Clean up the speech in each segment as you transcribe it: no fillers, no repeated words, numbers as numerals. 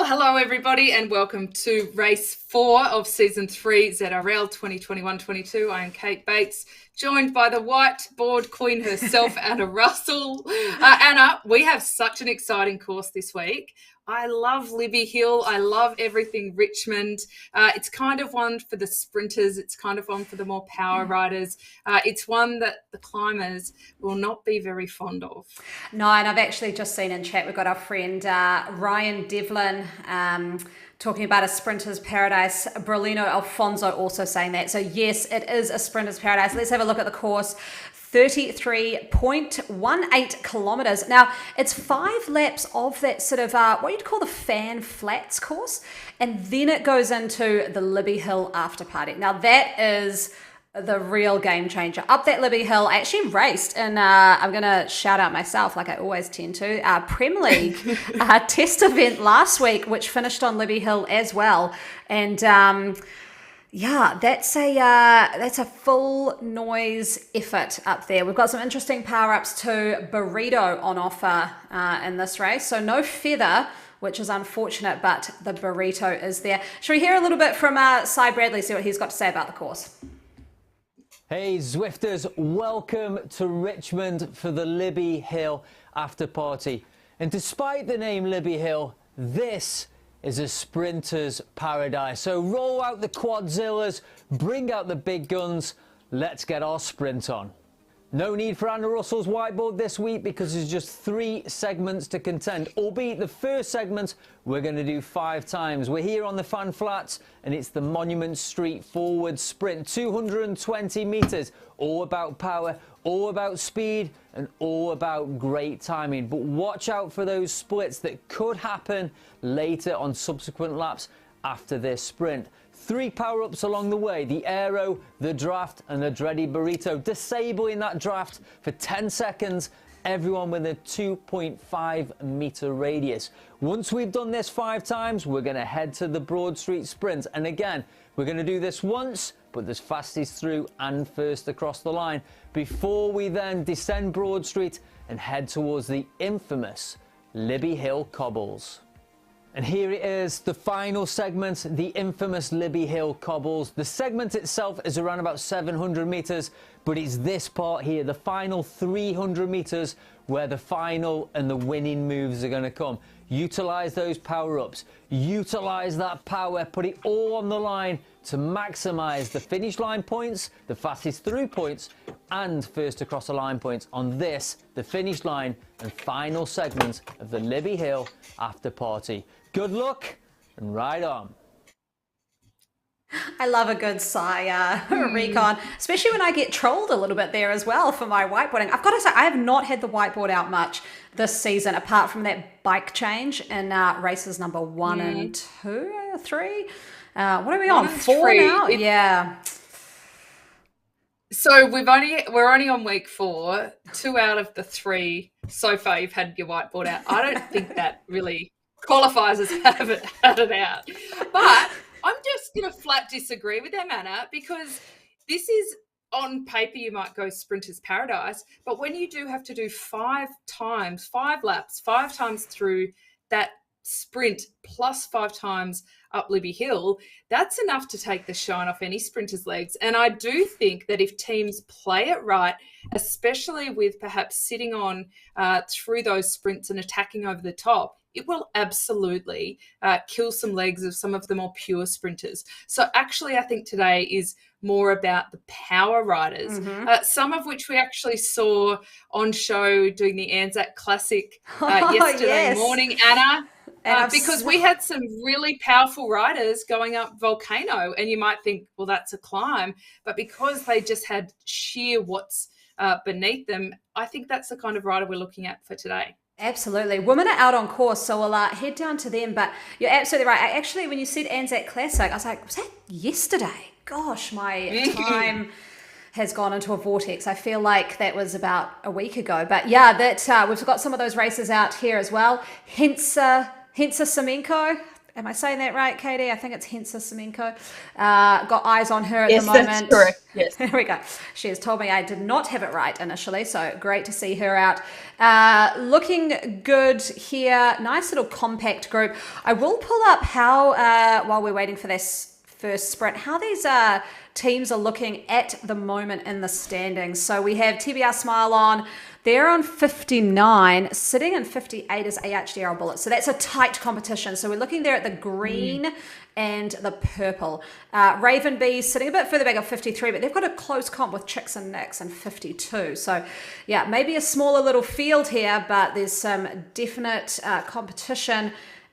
Well, hello everybody and welcome to race 4 of season 3 ZRL 2021-22. I am Kate Bates, joined by the whiteboard queen herself, Anna Russell. Anna, we have such an exciting course this week. I love Libby Hill. I love everything Richmond. It's kind of one for the sprinters. It's kind of one for the more power riders. It's one that the climbers will not be very fond of. No, and I've actually just seen in chat, we've got our friend Ryan Devlin talking about a sprinter's paradise. Brolino Alfonso also saying that. So yes, it is a sprinter's paradise. Let's have a look at the course. 33.18 kilometers. Now, it's 5 laps of that sort of what you'd call the fan flats course, and then it goes into the Libby Hill after party. Now, that is the real game changer. Up that Libby Hill, I actually raced, and I'm going to shout out myself like I always tend to, Prem League test event last week, which finished on Libby Hill as well. And yeah, that's a full noise effort up there. We've got some interesting power-ups to Burrito on offer in this race. So no feather, which is unfortunate, but the Burrito is there. Shall we hear a little bit from Cy Bradley, see what he's got to say about the course? Hey Zwifters, welcome to Richmond for the Libby Hill after party. And despite the name Libby Hill, this is a sprinter's paradise. So roll out the quadzillas, bring out the big guns, let's get our sprint on. No need for Anna Russell's whiteboard this week because there's just 3 segments to contend, albeit the first segment we're going to do 5 times. We're here on the Fan Flats and it's the Monument Street forward sprint, 220 metres, all about power, all about speed and all about great timing. But watch out for those splits that could happen later on subsequent laps after this sprint. 3 power-ups along the way, the aero, the draft and the dreaded burrito, disabling that draft for 10 seconds, everyone with a 2.5 metre radius. Once we've done this 5 times, we're going to head to the Broad Street sprint. And again, we're going to do this once, but there's fastest through and first across the line, before we then descend Broad Street and head towards the infamous Libby Hill cobbles. And here it is, the final segment, the infamous Libby Hill cobbles. The segment itself is around about 700 metres, but it's this part here, the final 300 metres, where the final and the winning moves are going to come. Utilise those power-ups, utilise that power, put it all on the line to maximise the finish line points, the fastest through points, and first across the line points on this, the finish line and final segment of the Libby Hill after party. Good luck and ride on. I love a good recon, especially when I get trolled a little bit there as well for my whiteboarding. I've got to say, I have not had the whiteboard out much this season, apart from that bike change in races number 1 and 2, 3. What are we on? 4 now? Yeah. So we're only on week 4. 2 out of the 3 so far you've had your whiteboard out. I don't think that really qualifies as had it out. But I'm just going to flat disagree with them, Anna, because this is, on paper, you might go sprinter's paradise, but when you do have to do 5 laps, 5 times through that sprint plus 5 times up Libby Hill, that's enough to take the shine off any sprinter's legs. And I do think that if teams play it right, especially with perhaps sitting on through those sprints and attacking over the top, it will absolutely kill some legs of some of the more pure sprinters. So actually, I think today is more about the power riders, some of which we actually saw on show doing the Anzac Classic yesterday morning, Anna. Because we had some really powerful riders going up Volcano, and you might think, well, that's a climb. But because they just had sheer what's beneath them, I think that's the kind of rider we're looking at for today. Absolutely. Women are out on course, so we'll head down to them. But you're absolutely right. Actually, when you said Anzac Classic, I was like, was that yesterday? Gosh, my time has gone into a vortex. I feel like that was about a week ago. But yeah, we've got some of those races out here as well. Hence Semenko. Am I saying that right, Katie? I think it's Hensa Semenko. Got eyes on her at the moment. Yes, that's correct. Yes. There we go. She has told me I did not have it right initially, so great to see her out. Looking good here. Nice little compact group. I will pull up how, while we're waiting for this first sprint, how these teams are looking at the moment in the standings. So we have TBR Smile on. They're on 59, sitting in 58 is AHDRL Bullets. So that's a tight competition. So we're looking there at the green and the purple. Raven Bees sitting a bit further back on 53, but they've got a close comp with Chicks and Nicks and 52. So yeah, maybe a smaller little field here, but there's some definite competition.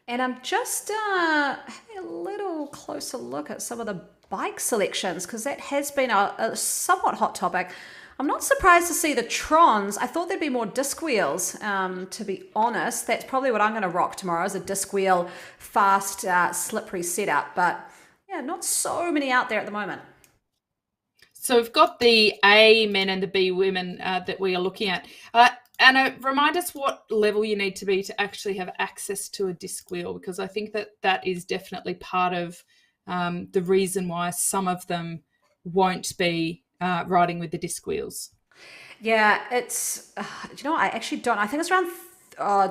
And I'm just having a little closer look at some of the bike selections, because that has been a somewhat hot topic. I'm not surprised to see the Trons. I thought there'd be more disc wheels, to be honest. That's probably what I'm going to rock tomorrow, is a disc wheel, fast, slippery setup. But yeah, not so many out there at the moment. So we've got the A men and the B women that we are looking at. Anna, remind us what level you need to be to actually have access to a disc wheel, because I think that is definitely part of the reason why some of them won't be riding with the disc wheels. Yeah, it's, you know, I actually don't. I think it's around,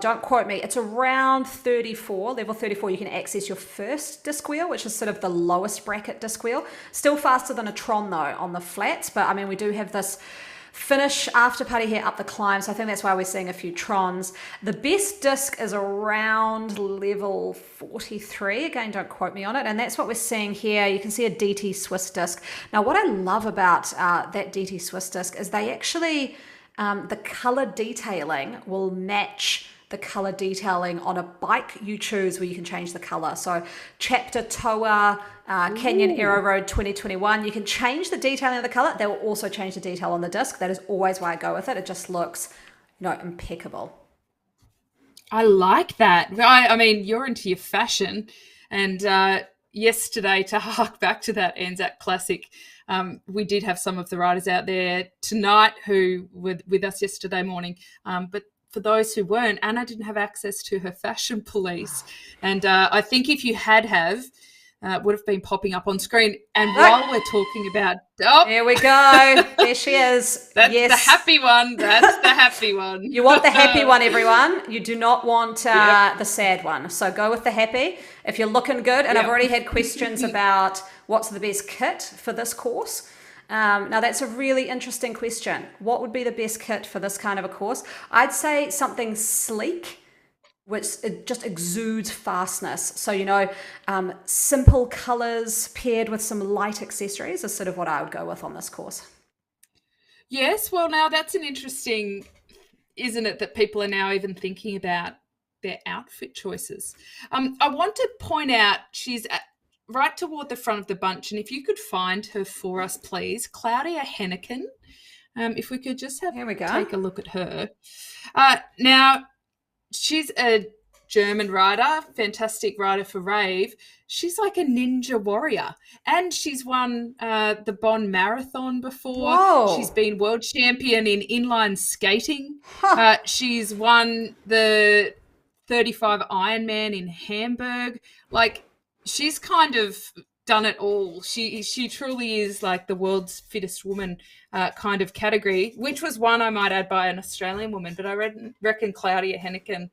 don't quote me, it's around 34, level 34. You can access your first disc wheel, which is sort of the lowest bracket disc wheel. Still faster than a Tron, though, on the flats. But, I mean, we do have this finish after party here up the climb, so I think that's why we're seeing a few Trons. The best disc is around level 43. Again, don't quote me on it. And that's what we're seeing here. You can see a DT Swiss disc. Now, what I love about that DT Swiss disc is they actually, the color detailing will match the color detailing on a bike you choose, where you can change the color. So Chapter Toa, Canyon Aero Road 2021, you can change the detailing of the color. They will also change the detail on the disc. That is always why I go with it. It just looks, you know, impeccable. I like that. I mean, you're into your fashion, and yesterday, to hark back to that Anzac Classic, we did have some of the riders out there tonight who were with us yesterday morning, but for those who weren't, Anna didn't have access to her fashion police. And I think if you had would have been popping up on screen. And while we're talking about... Oh, there we go. There she is. That's yes. the happy one. That's the happy one. You want the happy one, everyone. You do not want the sad one. So go with the happy. If you're looking good, and I've already had questions about what's the best kit for this course. Now, that's a really interesting question. What would be the best kit for this kind of a course? I'd say something sleek, which it just exudes fastness. So, you know, simple colors paired with some light accessories is sort of what I would go with on this course. Yes, well, now that's an interesting, isn't it, that people are now even thinking about their outfit choices. I want to point out she's right toward the front of the bunch, and if you could find her for us, please, Claudia Henneken. If we could just take a look at her. Now, she's a German rider, fantastic rider for Rave. She's like a ninja warrior, and she's won the Bonn Marathon before. Whoa. She's been world champion in inline skating. Huh. She's won the 35 Ironman in Hamburg. Like, she's kind of done it all. She truly is like the world's fittest woman kind of category, which was one, I might add, by an Australian woman. But I reckon Claudia Henneken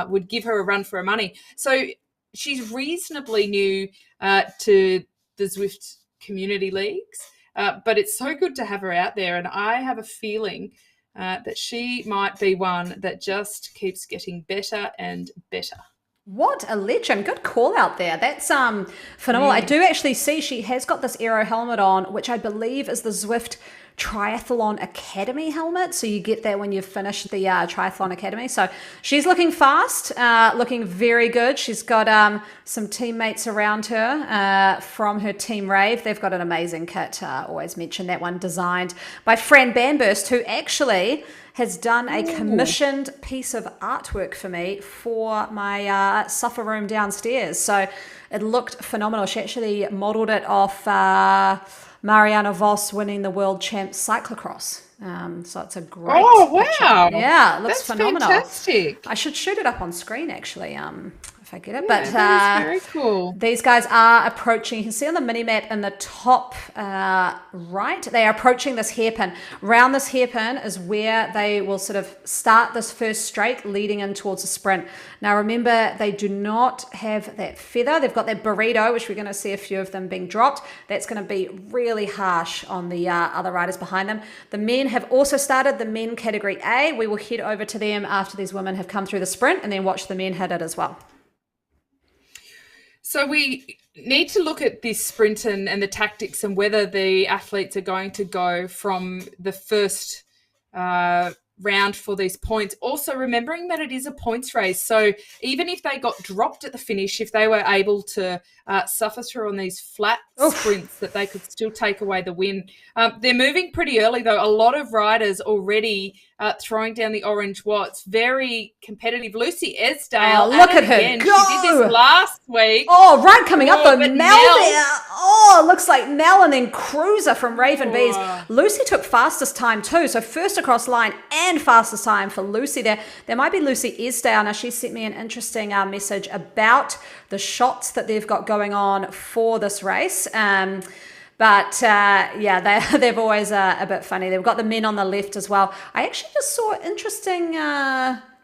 would give her a run for her money. So she's reasonably new to the Zwift community leagues, but it's so good to have her out there. And I have a feeling that she might be one that just keeps getting better and better. What a legend. Good call out there. That's phenomenal. I do actually see she has got this aero helmet on, which I believe is the Zwift Triathlon Academy helmet. So you get that when you finish the Triathlon Academy. So she's looking fast, looking very good. She's got some teammates around her from her team Rave. They've got an amazing kit. Always mention that one, designed by Fran Banburst, who actually has done a commissioned piece of artwork for me for my suffer room downstairs. So it looked phenomenal. She actually modelled it off Mariana Vos winning the World Champs Cyclocross. So it's a great picture. Wow. Yeah, it looks That's phenomenal. fantastic. I should shoot it up on screen actually, if I get it. Yeah, But that is very cool. these guys are approaching. You can see on the mini map in the top right, they are approaching this hairpin. Around this hairpin is where they will sort of start this first straight leading in towards the sprint. Now remember, they do not have that feather. They've got that burrito, which we're going to see a few of them being dropped. That's going to be really harsh on the other riders behind them. The men have also started the men category A. We will head over to them after these women have come through the sprint and then watch the men hit it as well. So we need to look at this sprint and the tactics and whether the athletes are going to go from the first round for these points. Also remembering that it is a points race. So even if they got dropped at the finish, if they were able to suffer through on these flat sprints, that they could still take away the win. They're moving pretty early though. A lot of riders already throwing down the orange watts. Very competitive. Lucy Esdale. Oh, look at her again. go. She did this last week. Oh, right, coming up, though. Mel Mel there. Oh, looks like Mel and then Cruiser from Raven Bees. Oh. Lucy took fastest time too. So first across line and fastest time for Lucy there. There might be Lucy Esdale. Now, she sent me an interesting message about the shots that they've got going on for this race. But yeah, they've always a bit funny. They've got the men on the left as well. I actually just saw interesting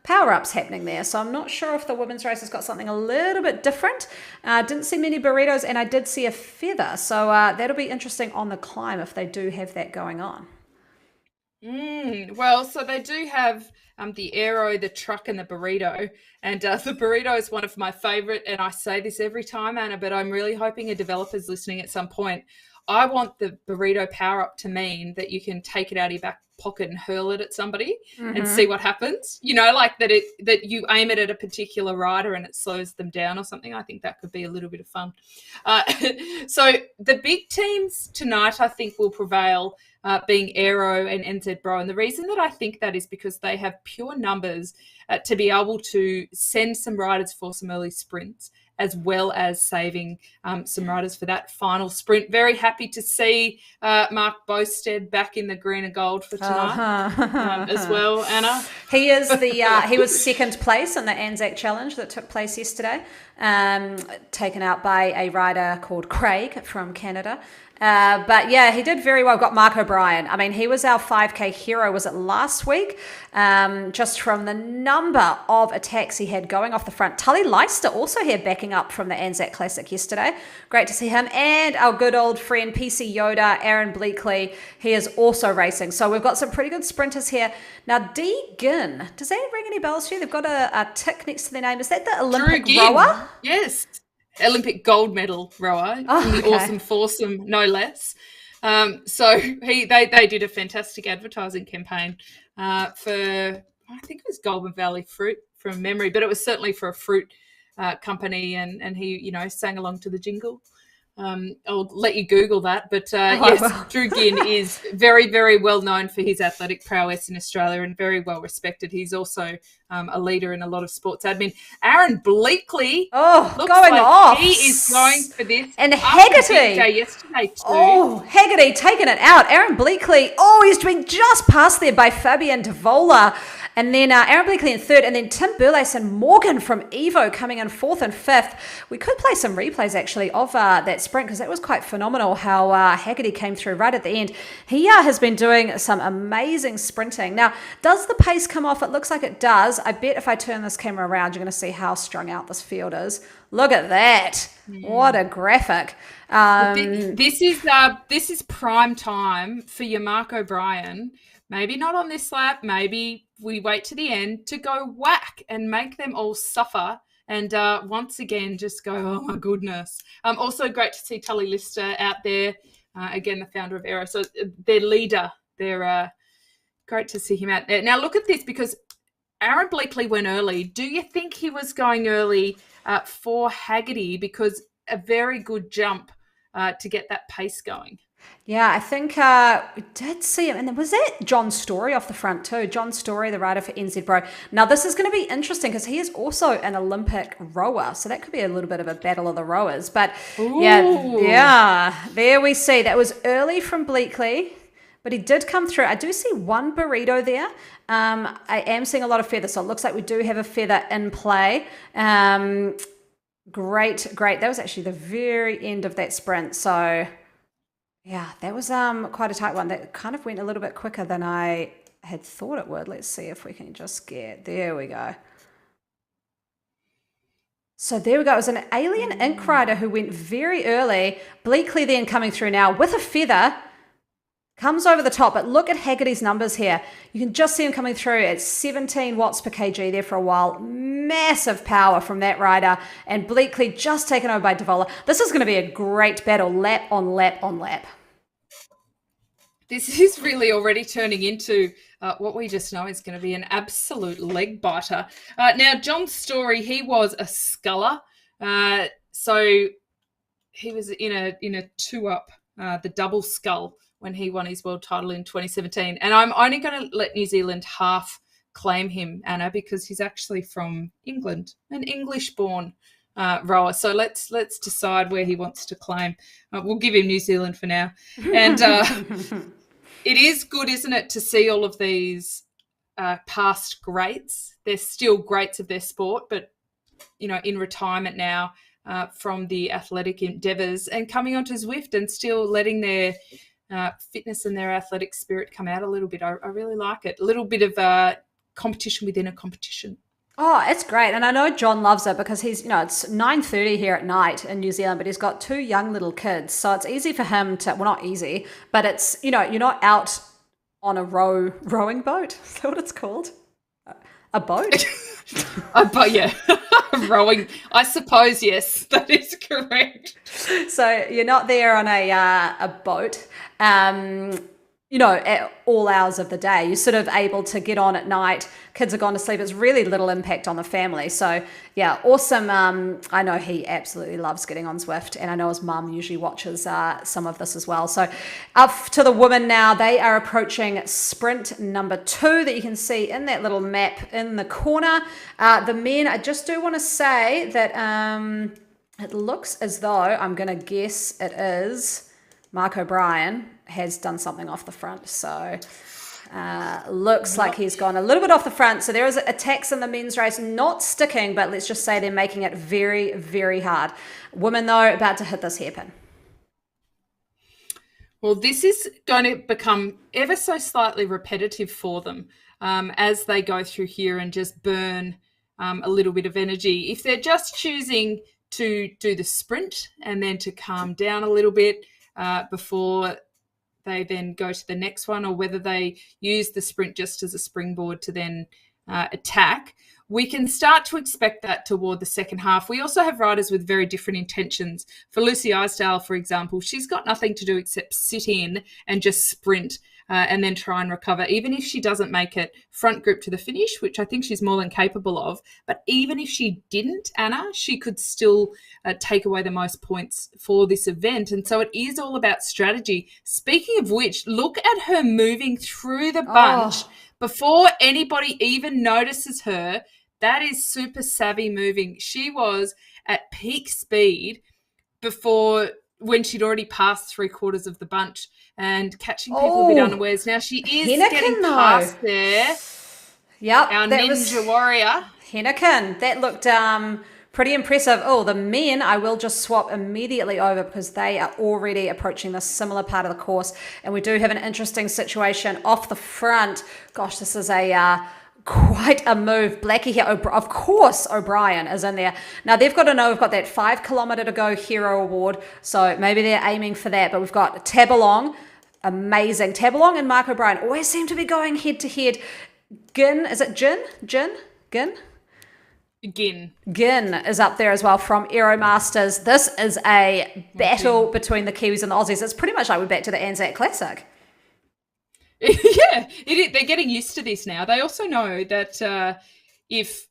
power-ups happening there. So I'm not sure if the women's race has got something a little bit different. Didn't see many burritos, and I did see a feather. So that'll be interesting on the climb if they do have that going on. Well, so they do have the aero, the truck, and the burrito. And the burrito is one of my favorite. And I say this every time, Anna, but I'm really hoping a developer's listening at some point. I want the burrito power up to mean that you can take it out of your back pocket and hurl it at somebody and see what happens. You know, like that you aim it at a particular rider and it slows them down or something. I think that could be a little bit of fun. So the big teams tonight, I think, will prevail, being Aero and NZ Bro. And the reason that I think that is because they have pure numbers to be able to send some riders for some early sprints, as well as saving some riders for that final sprint. Very happy to see Mark Bosted back in the green and gold for tonight as well, Anna. He is he was second place in the Anzac Challenge that took place yesterday, taken out by a rider called Craig from Canada. But yeah, he did very well. Got Mark O'Brien. I mean, he was our 5K hero, was it last week? Just from the number of attacks he had going off the front. Tully Leister also here backing up from the Anzac Classic yesterday. Great to see him. And our good old friend PC Yoda, Aaron Bleakley, he is also racing. So we've got some pretty good sprinters here. Now, Dee Ginn, does that ring any bells to you? They've got a tick next to their name. Is that the Olympic rower? Yes. Olympic gold medal rower from the Awesome Foursome, no less. So they did a fantastic advertising campaign for, I think it was Goulburn Valley Fruit from memory, but it was certainly for a fruit company, and he, you know, sang along to the jingle. I'll let you Google that, but yes, Drew Ginn is very, very well known for his athletic prowess in Australia and very well respected. He's also a leader in a lot of sports admin. Aaron Bleakley, looks going like off. He is going for this. And Haggerty, yesterday too. Oh, Haggerty taking it out. Aaron Bleakley, he's been just passed there by Fabian Devola. And then Aaron Bleakley in third, and then Tim Burles and Morgan from Evo coming in fourth and fifth. We could play some replays, actually, of that sprint, because that was quite phenomenal how Haggerty came through right at the end. He has been doing some amazing sprinting. Now, does the pace come off? It looks like it does. I bet if I turn this camera around, you're going to see how strung out this field is. Look at that. What a graphic. This is prime time for your Mark O'Brien. Maybe not on this lap, maybe we wait to the end to go whack and make them all suffer and once again just go, oh my goodness. Also great to see Tully Lister out there, again, the founder of Aero. So their leader, they're great to see him out there. Now look at this, because Aaron Bleakley went early. Do you think he was going early for Haggerty, because a very good jump to get that pace going? Yeah, I think we did see him. And then was that John Story off the front too? John Story, the rider for NZ Bro. Now, this is going to be interesting because he is also an Olympic rower. So that could be a little bit of a battle of the rowers. But yeah, there we see. That was early from Bleakley. but he did come through. I do see one burrito there. I am seeing a lot of feather, so it looks like we do have a feather in play. Great. That was actually the very end of that sprint. So yeah, that was quite a tight one. That kind of went a little bit quicker than I had thought it would. Let's see if we can just there we go. So there we go. It was an Alien Ink Rider who went very early. Bleakley then coming through now with a feather. Comes over the top, but look at Haggerty's numbers here. You can just see him coming through at 17 watts per kg there for a while. Massive power from that rider. And Bleakley just taken over by Devola. This is going to be a great battle, lap on lap on lap. This is really already turning into what we just know is going to be an absolute leg biter. Now, John Story, he was a sculler. So he was in a two-up, the double scull, when he won his world title in 2017. And I'm only going to let New Zealand half claim him, Anna, because he's actually from England, an English-born rower. So let's decide where he wants to claim. We'll give him New Zealand for now. And it is good, isn't it, to see all of these past greats. They're still greats of their sport, but, in retirement now from the athletic endeavours and coming onto Zwift and still letting their fitness and their athletic spirit come out a little bit. I really like it. A little bit of competition within a competition. Oh, it's great. And I know John loves it because he's, it's 9:30 here at night in New Zealand, but he's got two young little kids. So it's easy for him to, well, not easy, but it's, you're not out on a rowing boat. Is that what it's called? A boat? A boat, yeah. Rowing. I suppose, yes, that is correct. So you're not there on a boat, at all hours of the day. You're sort of able to get on at night. Kids are gone to sleep. It's really little impact on the family. So yeah, awesome. I know he absolutely loves getting on Zwift, and I know his mum usually watches some of this as well. So up to the women now. They are approaching sprint number 2 that you can see in that little map in the corner. The men, I just do want to say that it looks as though, I'm going to guess it is Mark O'Brien has done something off the front. So looks like he's gone a little bit off the front. So there is attacks in the men's race, not sticking, but let's just say they're making it very, very hard. Women, though, about to hit this hairpin. Well, this is going to become ever so slightly repetitive for them as they go through here and just burn a little bit of energy. If they're just choosing to do the sprint and then to calm down a little bit before they then go to the next one, or whether they use the sprint just as a springboard to then attack, we can start to expect that toward the second half. We also have riders with very different intentions. For Lucy Isdale, for example, she's got nothing to do except sit in and just sprint and then try and recover, even if she doesn't make it front group to the finish, which I think she's more than capable of. But even if she didn't, Anna, she could still take away the most points for this event. And so it is all about strategy. Speaking of which, look at her moving through the bunch before anybody even notices her. That is super savvy moving. She was at peak speed when she'd already passed 3/4 of the bunch and catching people a bit unawares. Now she is getting past there. Yep. Our ninja warrior. Henneken. That looked pretty impressive. Oh, the men, I will just swap immediately over because they are already approaching this similar part of the course. And we do have an interesting situation off the front. Gosh, this is quite a move. Blackie here, of course, O'Brien is in there. Now they've got to know we've got that 5 kilometre to go hero award, so maybe they're aiming for that. But we've got Tabalong, amazing. Tabalong and Mark O'Brien always seem to be going head to head. Gin, is it Gin? Gin is up there as well from Aeromasters. This is a battle between the Kiwis and the Aussies. It's pretty much like we're back to the Anzac Classic. Yeah, they're getting used to this now. They also know that if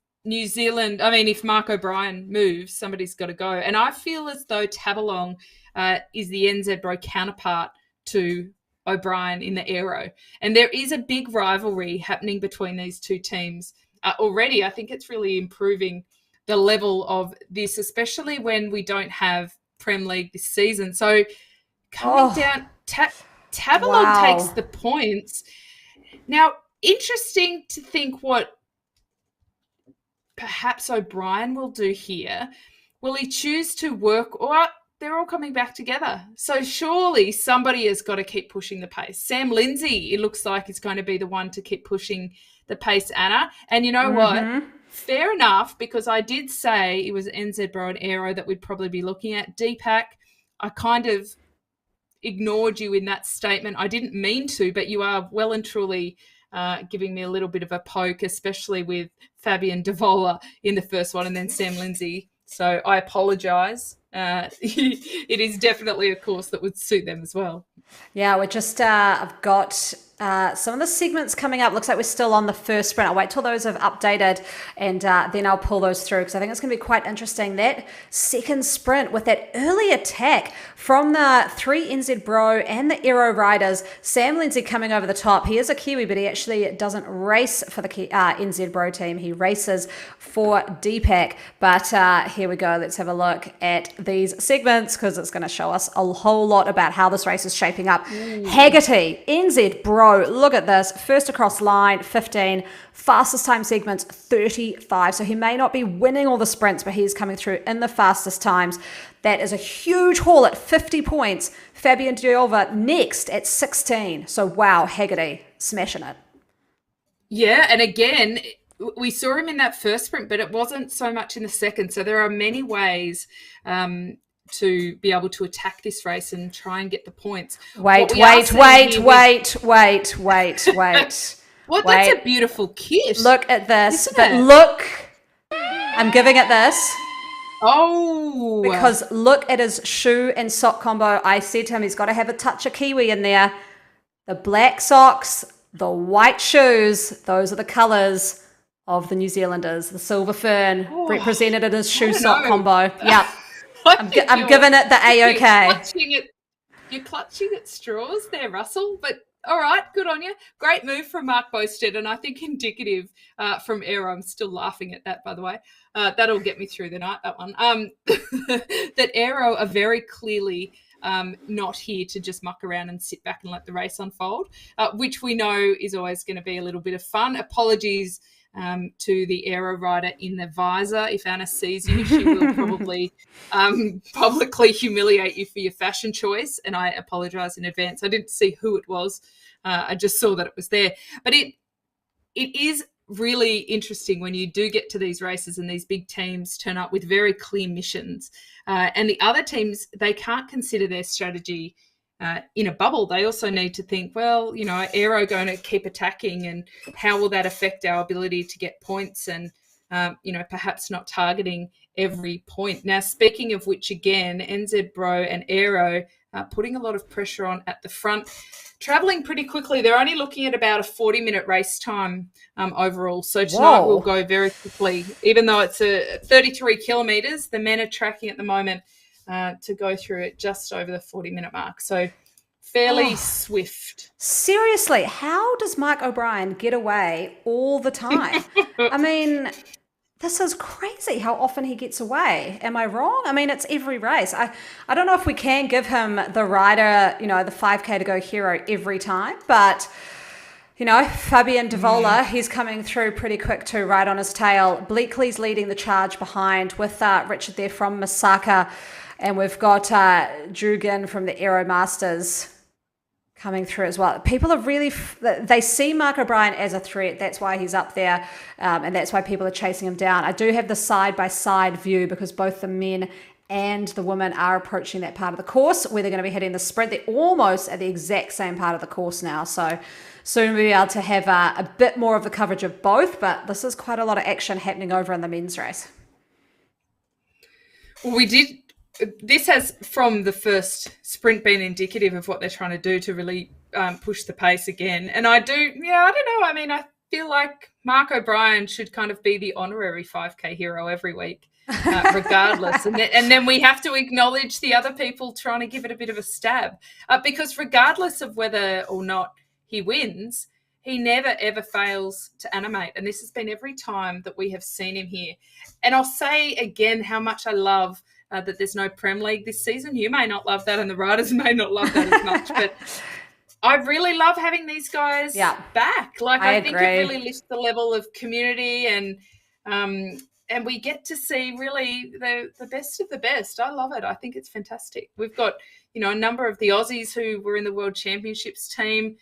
Mark O'Brien moves, somebody's got to go. And I feel as though Tabalong is the NZ Bro counterpart to O'Brien in the aero. And there is a big rivalry happening between these two teams already. I think it's really improving the level of this, especially when we don't have Prem League this season. So coming down... Tabelog takes the points. Now, interesting to think what perhaps O'Brien will do here. Will he choose to work, or they're all coming back together? So surely somebody has got to keep pushing the pace. Sam Lindsay, it looks like, is going to be the one to keep pushing the pace, Anna. And you know what? Fair enough, because I did say it was NZ Bro and Aero that we'd probably be looking at. DPAC, I kind of ignored you in that statement. I didn't mean to, but you are well and truly giving me a little bit of a poke, especially with Fabian Devola in the first one and then Sam Lindsay. So I apologise. It is definitely a course that would suit them as well. Yeah, we're just, I've got some of the segments coming up. Looks like we're still on the first sprint. I'll wait till those have updated and then I'll pull those through because I think it's going to be quite interesting. That second sprint with that early attack from the 3 NZ Bro and the Aero riders. Sam Lindsay coming over the top. He is a Kiwi, but he actually doesn't race for the NZ Bro team. He races for DPAC. But here we go. Let's have a look at these segments because it's going to show us a whole lot about how this race is shaping up. Haggerty, NZ Bro, look at this. First across line, 15. Fastest time segments, 35. So he may not be winning all the sprints, but he's coming through in the fastest times. That is a huge haul at 50 points. Fabian Diova next at 16. So wow, Haggerty smashing it. Yeah, and again, we saw him in that first sprint, but it wasn't so much in the second. So there are many ways to be able to attack this race and try and get the points. Wait. Well, that's a beautiful kit. Look at this. Isn't But it? look, I'm giving it this. Oh. Because look at his shoe and sock combo. I said to him, he's got to have a touch of Kiwi in there. The black socks, the white shoes, those are the colours of the New Zealanders. The silver fern represented in his shoe sock combo. Yep. I'm giving it the A-OK. You're clutching at straws there, Russell. But all right, good on you. Great move from Mark Bosted, and I think indicative from Aero. I'm still laughing at that, by the way. That'll get me through the night, that one. That Aero are very clearly not here to just muck around and sit back and let the race unfold, which we know is always going to be a little bit of fun. Apologies to the Aero rider in the visor. If Anna sees you, she will probably publicly humiliate you for your fashion choice, and I apologise in advance. I didn't see who it was. I just saw that it was there. But it is really interesting when you do get to these races and these big teams turn up with very clear missions, and the other teams, they can't consider their strategy in a bubble. They also need to think, well, you know, Aero going to keep attacking, and how will that affect our ability to get points, and perhaps not targeting every point. Now, speaking of which, again, NZ Bro and Aero putting a lot of pressure on at the front, travelling pretty quickly. They're only looking at about a 40-minute race time overall. So tonight will go very quickly. Even though it's 33 kilometres, the men are tracking at the moment to go through it just over the 40-minute mark. So fairly swift. Seriously, how does Mark O'Brien get away all the time? I mean, this is crazy how often he gets away. Am I wrong? I mean, it's every race. I don't know if we can give him the rider, the 5K to go hero every time, but Fabian Devola, he's coming through pretty quick too, right on his tail. Bleakley's leading the charge behind with Richard there from Masaka. And we've got Jugan from the Aero Masters coming through as well. People are really, they see Mark O'Brien as a threat. That's why he's up there. And that's why people are chasing him down. I do have the side-by-side view because both the men and the women are approaching that part of the course where they're going to be hitting the sprint. They're almost at the exact same part of the course now. So soon we'll be able to have a bit more of the coverage of both. But this is quite a lot of action happening over in the men's race. Well, this has, from the first sprint, been indicative of what they're trying to do to really push the pace again. And I don't know. I mean, I feel like Mark O'Brien should kind of be the honorary 5K hero every week, regardless. and then we have to acknowledge the other people trying to give it a bit of a stab. Because regardless of whether or not he wins, he never, ever fails to animate. And this has been every time that we have seen him here. And I'll say again how much I love that there's no Prem League this season. You may not love that, and the riders may not love that as much, but I really love having these guys back. Like, I think agree. it really lifts the level of community, and we get to see really the best of the best. I love it. I think it's fantastic. We've got, a number of the Aussies who were in the World Championships team.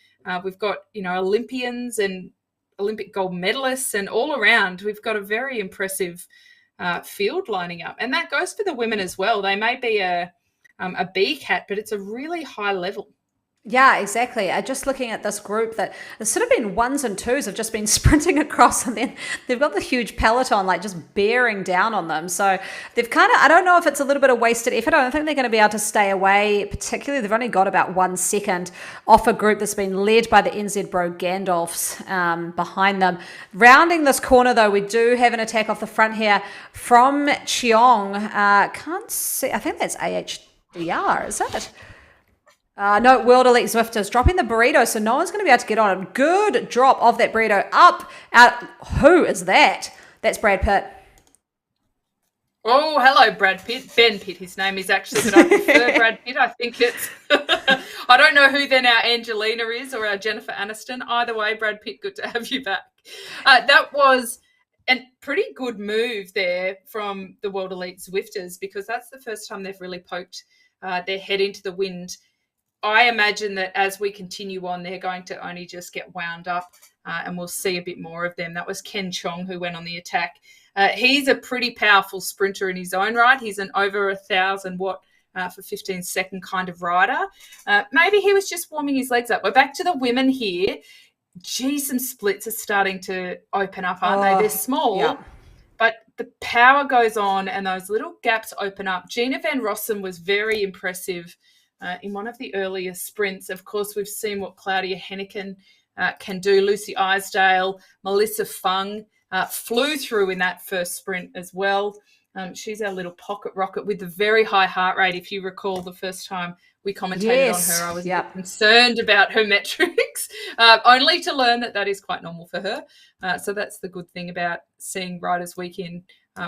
We've got, Olympians and Olympic gold medalists, and all around we've got a very impressive field lining up. And that goes for the women as well. They may be a B cat, but it's a really high level. Yeah, exactly. Just looking at this group that has sort of been ones and twos have just been sprinting across, and then they've got the huge peloton like just bearing down on them. So they've kind of, I don't know if it's a little bit of wasted effort. I don't think they're going to be able to stay away, particularly they've only got about 1 second off a group that's been led by the NZ Bro Gandalfs behind them. Rounding this corner though, we do have an attack off the front here from Cheong. Can't see, I think that's AHDR, is it? No, World Elite Zwifters dropping the burrito, so no one's going to be able to get on it. Good drop of that burrito up. Out. Who is that? That's Brad Pitt. Oh, hello, Brad Pitt. Ben Pitt, his name is actually, but I prefer Brad Pitt. I think it's... I don't know who then our Angelina is or our Jennifer Aniston. Either way, Brad Pitt, good to have you back. That was a pretty good move there from the World Elite Zwifters, because that's the first time they've really poked their head into the wind. I imagine that as we continue on, they're going to only just get wound up, and we'll see a bit more of them. That was Ken Chong who went on the attack. He's a pretty powerful sprinter in his own right. He's an over 1,000 watt for 15-second kind of rider. Maybe he was just warming his legs up. We're back to the women here. Gee, some splits are starting to open up, aren't they? They're small, but the power goes on and those little gaps open up. Gina Van Rossum was very impressive in one of the earlier sprints. Of course, we've seen what Claudia Henneken can do. Lucy Isdale, Melissa Fung flew through in that first sprint as well. She's our little pocket rocket with the very high heart rate. If you recall, the first time we commentated on her, I was a bit concerned about her metrics, only to learn that is quite normal for her. So that's the good thing about seeing riders week in,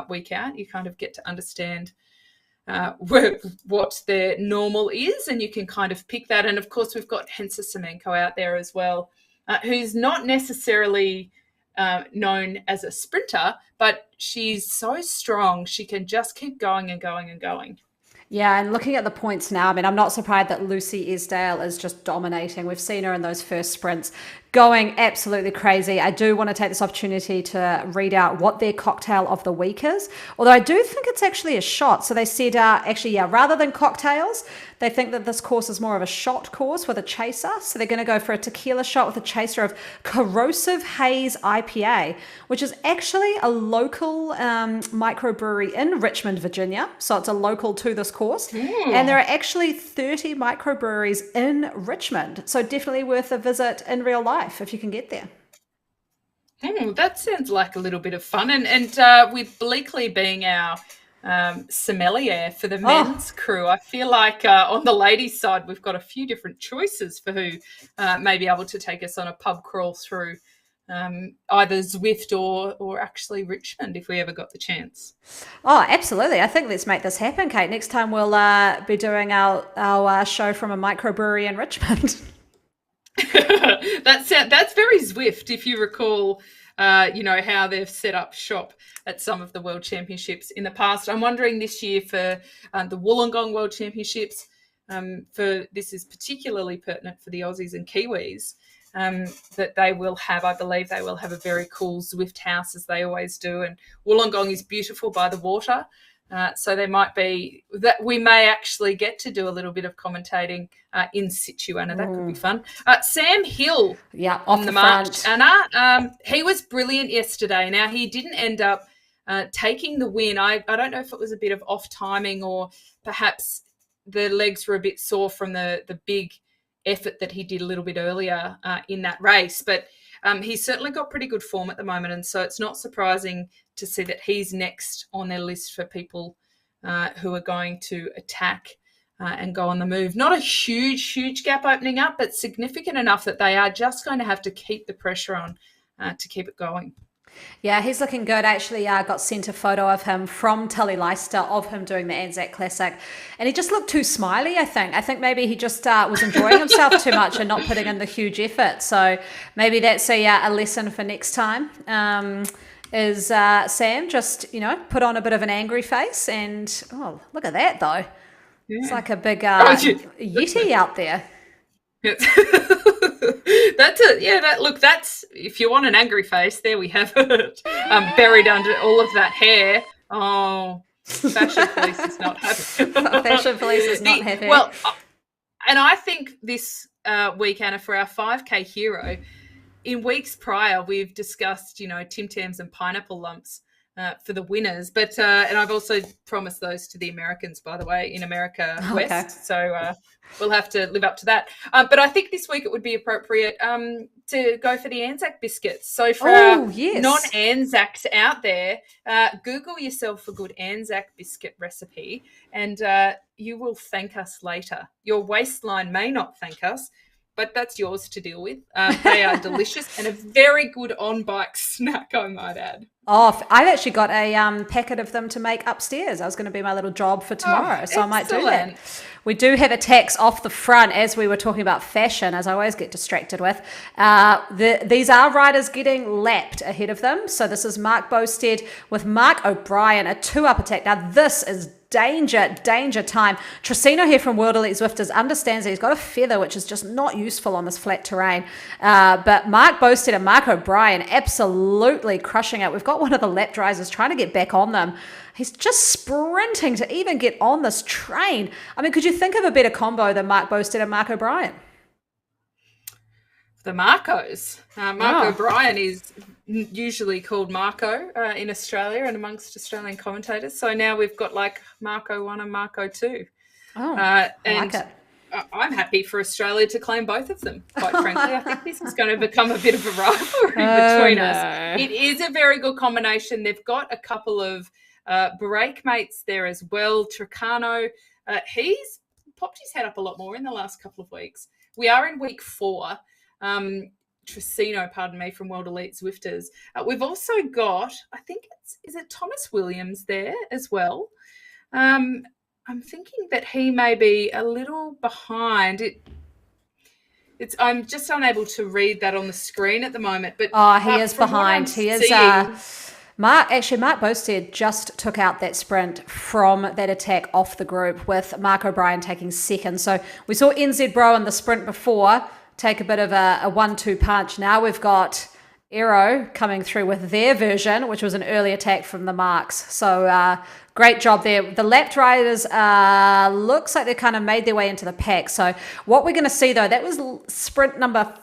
week out. You kind of get to understand what their normal is, and you can kind of pick that. And of course, we've got Hensa Semenko out there as well, who's not necessarily known as a sprinter, but she's so strong. She can just keep going and going and going. Yeah, and looking at the points now, I mean, I'm not surprised that Lucy Isdale is just dominating. We've seen her in those first sprints going absolutely crazy. I do want to take this opportunity to read out what their cocktail of the week is, although I do think it's actually a shot. So they said, rather than cocktails, they think that this course is more of a shot course with a chaser. So they're going to go for a tequila shot with a chaser of Corrosive Haze IPA, which is actually a local microbrewery in Richmond, Virginia. So it's a local to this course. And there are actually 30 microbreweries in Richmond. So definitely worth a visit in real life if you can get there. That sounds like a little bit of fun. And with Bleakley being our sommelier for the men's crew, I feel like on the ladies' side, we've got a few different choices for who may be able to take us on a pub crawl through either Zwift or actually Richmond if we ever got the chance. Oh, absolutely. I think let's make this happen, Kate. Next time we'll be doing our show from a microbrewery in Richmond. That's very Zwift, if you recall, how they've set up shop at some of the World Championships in the past. I'm wondering this year for the Wollongong World Championships, this is particularly pertinent for the Aussies and Kiwis, that they will have, I believe they will have a very cool Zwift house, as they always do. And Wollongong is beautiful by the water. So there might be that we may actually get to do a little bit of commentating in situ, Anna. That could be fun. Sam Hill on the march, Anna. He was brilliant yesterday. Now, he didn't end up taking the win. I don't know if it was a bit of off timing or perhaps the legs were a bit sore from the big effort that he did a little bit earlier in that race. But he's certainly got pretty good form at the moment, and so it's not surprising to see that he's next on their list for people who are going to attack and go on the move. Not a huge gap opening up, but significant enough that they are just going to have to keep the pressure on to keep it going. Yeah, he's looking good. Actually, got sent a photo of him from Tully Leicester of him doing the Anzac Classic, and he just looked too smiley. I think maybe he just was enjoying himself too much and not putting in the huge effort. So maybe that's a lesson for next time. Is Sam just put on a bit of an angry face and oh look at that though, it's like a big yeti out there. That's it. Yeah, that's if you want an angry face, there we have it. Buried under all of that hair. Oh, fashion police is not happy. Fashion police is not happy. Well, and I think this week, Anna, for our 5K hero, in weeks prior, we've discussed, Tim Tams and pineapple lumps for the winners, but and I've also promised those to the Americans, by the way, in America West. Okay. So we'll have to live up to that. But I think this week it would be appropriate to go for the Anzac biscuits. So for our non-Anzacs out there, Google yourself a good Anzac biscuit recipe, and you will thank us later. Your waistline may not thank us, but that's yours to deal with. They are delicious and a very good on-bike snack, I might add. Oh, I've actually got a packet of them to make upstairs. I was going to be my little job for tomorrow, so I might do that. We do have a tax off the front, as we were talking about fashion, as I always get distracted with. These are riders getting lapped ahead of them. So this is Mark Bosted with Mark O'Brien, a 2-up attack. Now this is danger time. Trissino here from World Elite Zwifters understands that he's got a feather, which is just not useful on this flat terrain. But Mark Bosted and Mark O'Brien absolutely crushing it. We've got one of the lap drivers trying to get back on them. He's just sprinting to even get on this train. I mean, could you think of a better combo than Mark Bosted and Mark O'Brien? The Marcos. Mark O'Brien is usually called Marco in Australia and amongst Australian commentators. So now we've got like Marco 1 and Marco 2. I and like it. I'm happy for Australia to claim both of them, quite frankly. I think this is going to become a bit of a rivalry between us. It is a very good combination. They've got a couple of break mates there as well. Tricano, he's popped his head up a lot more in the last couple of weeks. We are in week 4. Trissino, pardon me, from World Elite Zwifters. We've also got, I think is it Thomas Williams there as well? I'm thinking that he may be a little behind. I'm just unable to read that on the screen at the moment. But he is behind. He is. Mark Bosted just took out that sprint from that attack off the group with Mark O'Brien taking second. So we saw NZ Bro in the sprint before take a bit of a 1-2 punch. Now we've got Aero coming through with their version, which was an early attack from the Marks. So great job there. The lapped riders looks like they kind of made their way into the pack. So what we're going to see though, that was sprint number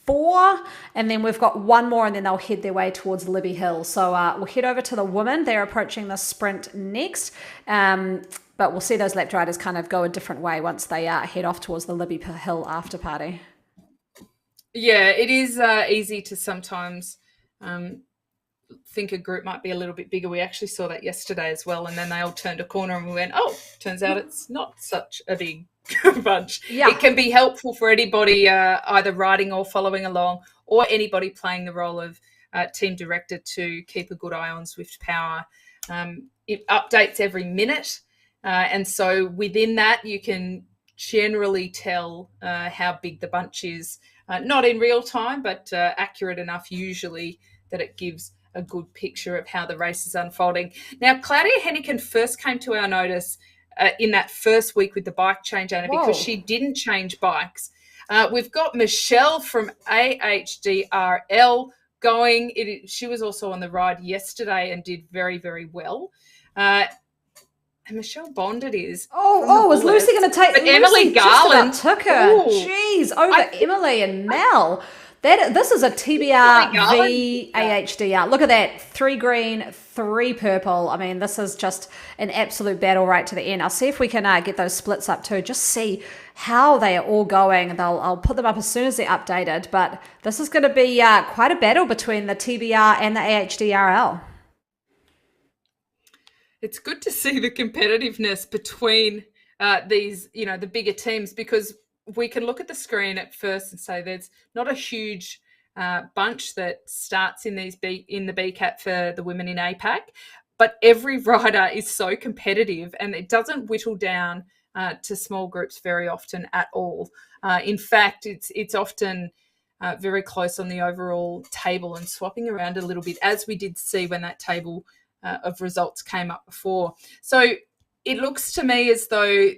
4, and then we've got one more, and then they'll head their way towards Libby Hill. So we'll head over to the women. They're approaching the sprint next. But we'll see those lapped riders kind of go a different way once they head off towards the Libby Hill after party. Yeah, it is easy to sometimes think a group might be a little bit bigger. We actually saw that yesterday as well, and then they all turned a corner and we went, oh, turns out it's not such a big bunch. Yeah. It can be helpful for anybody either riding or following along, or anybody playing the role of team director to keep a good eye on Zwift Power. It updates every minute, and so within that you can generally tell how big the bunch is. Not in real time, but accurate enough usually that it gives a good picture of how the race is unfolding. Now, Claudia Hennigan first came to our notice in that first week with the bike change, Anna, because she didn't change bikes. We've got Michelle from AHDRL going. She was also on the ride yesterday and did very, very well. And Michelle Bond it is. Was Lucy going to take... But Emily Garland took her. Jeez, over Emily and Mel. This is a TBR v AHDR. Look at that. 3 green, 3 purple. I mean, this is just an absolute battle right to the end. I'll see if we can get those splits up too. Just see how they are all going. I'll put them up as soon as they're updated. But this is going to be quite a battle between the TBR and the AHDRL. It's good to see the competitiveness between these, the bigger teams, because we can look at the screen at first and say there's not a huge bunch that starts in the BCAT for the women in APAC. But every rider is so competitive, and it doesn't whittle down to small groups very often at all. In fact, it's often very close on the overall table and swapping around a little bit, as we did see when that table of results came up before. So it looks to me as though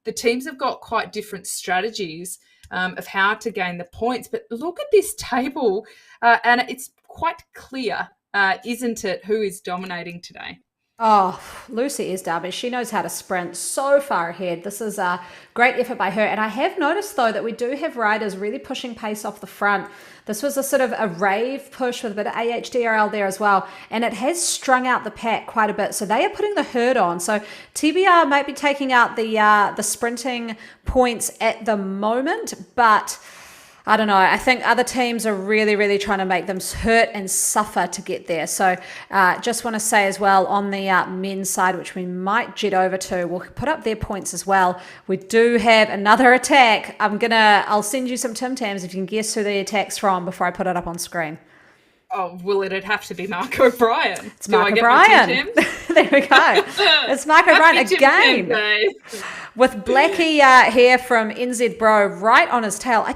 the teams have got quite different strategies of how to gain the points. But look at this table, and it's quite clear, isn't it, who is dominating today? Oh, Lucy is Darby. She knows how to sprint so far ahead. This is a great effort by her. And I have noticed, though, that we do have riders really pushing pace off the front. This was a sort of a rave push with a bit of AHDRL there as well. And it has strung out the pack quite a bit. So they are putting the herd on. So TBR might be taking out the sprinting points at the moment, but I don't know. I think other teams are really, really trying to make them hurt and suffer to get there. So just want to say as well, on the men's side, which we might jet over to, we'll put up their points as well. We do have another attack. I'll send you some Tim Tams if you can guess who the attack's from before I put it up on screen. Oh, well, it'd have to be Mark O'Brien. It's Mark O'Brien. There we go. It's Mark O'Brien again. With Blackie here from NZ Bro right on his tail.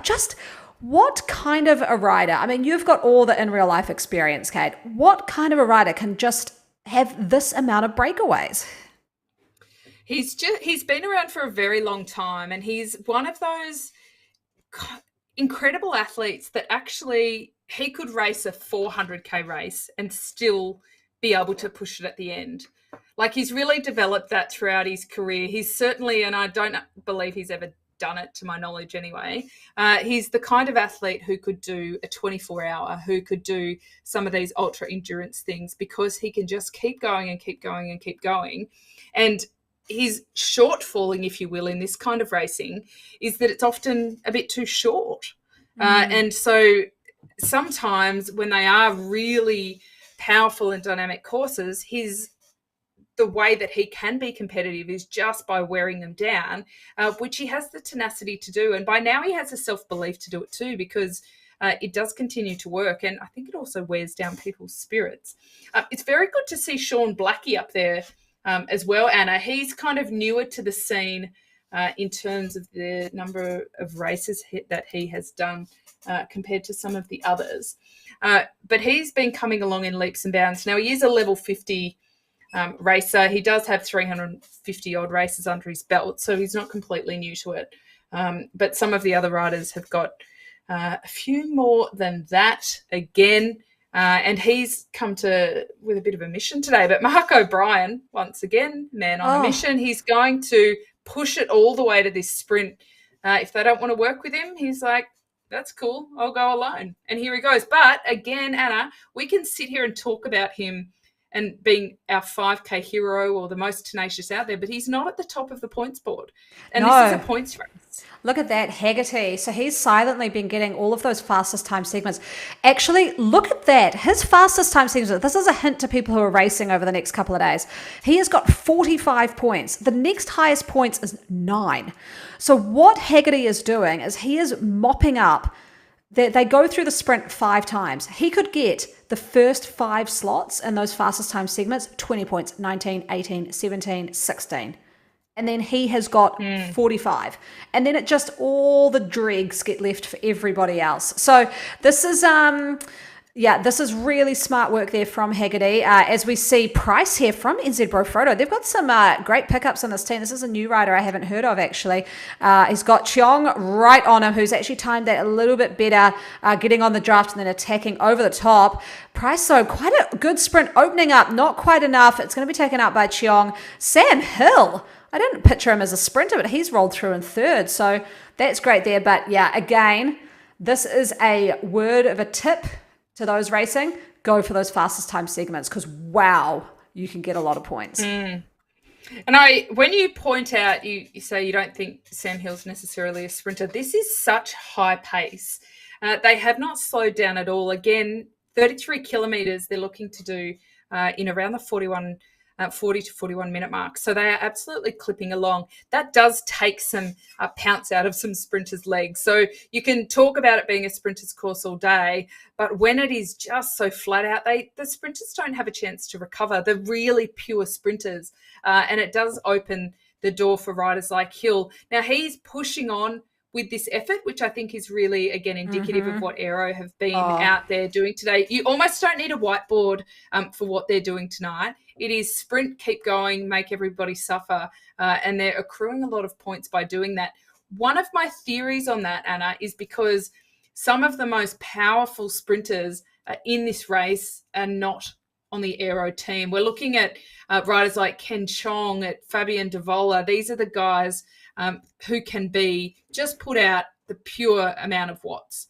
What kind of a rider? I mean, you've got all the in real life experience, Kate. What kind of a rider can just have this amount of breakaways? He's been around for a very long time, and he's one of those incredible athletes that actually he could race a 400k race and still be able to push it at the end. Like, he's really developed that throughout his career. He's certainly, and I don't believe he's ever done it to my knowledge anyway, he's the kind of athlete who could do a 24-hour, who could do some of these ultra endurance things, because he can just keep going and keep going and keep going. And his shortfalling, if you will, in this kind of racing is that it's often a bit too short. And so sometimes when they are really powerful and dynamic courses, the way that he can be competitive is just by wearing them down, which he has the tenacity to do. And by now he has the self-belief to do it too, because it does continue to work. And I think it also wears down people's spirits. It's very good to see Sean Blackie up there as well, Anna. He's kind of newer to the scene in terms of the number of races that he has done compared to some of the others. But he's been coming along in leaps and bounds. Now, he is a level 50 racer. He does have 350 odd races under his belt, so he's not completely new to it. But some of the other riders have got a few more than that again. And he's come with a bit of a mission today. But Mark O'Brien, once again, man on a mission. He's going to push it all the way to this sprint. If they don't want to work with him, he's like, that's cool, I'll go alone. And here he goes. But again, Anna, we can sit here and talk about him and being our 5K hero or the most tenacious out there, but he's not at the top of the points board. And This is a points race. Look at that, Haggerty. So he's silently been getting all of those fastest time segments. Actually, look at that. His fastest time segments, this is a hint to people who are racing over the next couple of days. He has got 45 points. The next highest points is 9. So what Haggerty is doing is he is mopping up. They go through the sprint 5 times. He could get the first 5 slots in those fastest time segments, 20 points, 19, 18, 17, 16. And then he has got 45. And then all the dregs get left for everybody else. So this is this is really smart work there from Haggerty. As we see Price here from NZ Bro Photo, they've got some great pickups on this team. This is a new rider I haven't heard of, actually. He's got Cheong right on him, who's actually timed that a little bit better, getting on the draft and then attacking over the top. Price, though, quite a good sprint opening up, not quite enough. It's going to be taken out by Cheong. Sam Hill, I didn't picture him as a sprinter, but he's rolled through in third, so that's great there. But yeah, again, this is a word of a tip to those racing. Go for those fastest time segments, because wow, you can get a lot of points. And when you point out, you say you don't think Sam Hill's necessarily a sprinter. This is such high pace. They have not slowed down at all. Again, 33 kilometres they're looking to do in around the 41 40 to 41 minute mark. So they are absolutely clipping along. That does take some pounce out of some sprinters' legs. So you can talk about it being a sprinters course all day, but when it is just so flat out, the sprinters don't have a chance to recover. The really pure sprinters, and it does open the door for riders like Hill. Now he's pushing on with this effort, which I think is really, again, indicative of what Aero have been out there doing today. You almost don't need a whiteboard for what they're doing tonight. It is sprint, keep going, make everybody suffer, and they're accruing a lot of points by doing that. One of my theories on that, Anna, is because some of the most powerful sprinters in this race are not on the Aero team. We're looking at riders like Ken Chong, at Fabian Devola. These are the guys who can just put out the pure amount of watts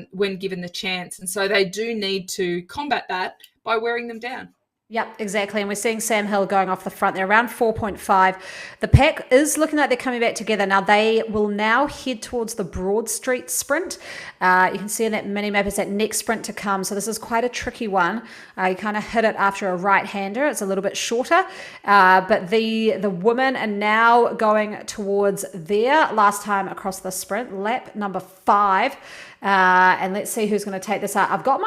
when given the chance. And so they do need to combat that by wearing them down. Yep, exactly. And we're seeing Sam Hill going off the front there, around 4.5. The pack is looking like they're coming back together. Now, they will now head towards the Broad Street sprint. You can see in that mini-map is that next sprint to come. So this is quite a tricky one. You kind of hit it after a right-hander. It's a little bit shorter. But the women are now going towards their last time across the sprint, lap number 5. And let's see who's going to take this out. I've got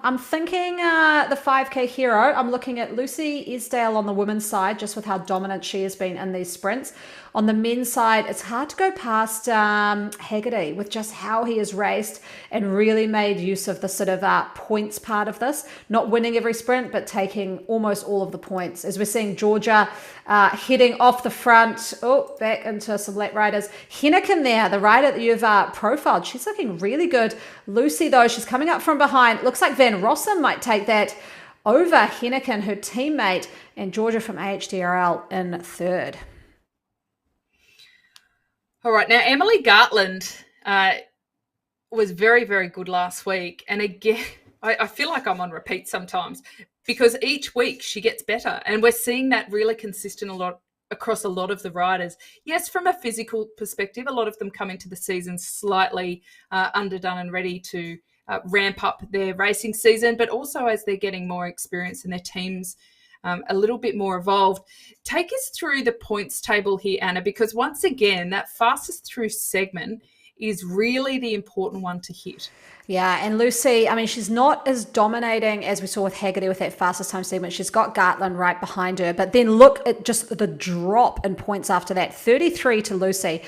I'm thinking the 5K hero. I'm looking at Lucy Esdale on the women's side, just with how dominant she has been in these sprints. On the men's side, it's hard to go past Haggerty with just how he has raced and really made use of the sort of points part of this. Not winning every sprint, but taking almost all of the points. As we're seeing Georgia heading off the front. Oh, back into some late riders. Henneken there, the rider that you've profiled. She's looking really good. Lucy, though, she's coming up from behind. Looks like Van Rossum might take that over Henneken, her teammate, and Georgia from AHDRL in third. All right. Now, Emily Gartland was very, very good last week. And again, I feel like I'm on repeat sometimes because each week she gets better. And we're seeing that really consistent across a lot of the riders. Yes, from a physical perspective, a lot of them come into the season slightly underdone and ready to ramp up their racing season, but also as they're getting more experience and their teams a little bit more evolved. Take us through the points table here, Anna, because once again, that fastest through segment is really the important one to hit. Yeah, and Lucy, I mean, she's not as dominating as we saw with Haggerty with that fastest time segment. She's got Gartland right behind her, but then look at just the drop in points after that. 33 to Lucy,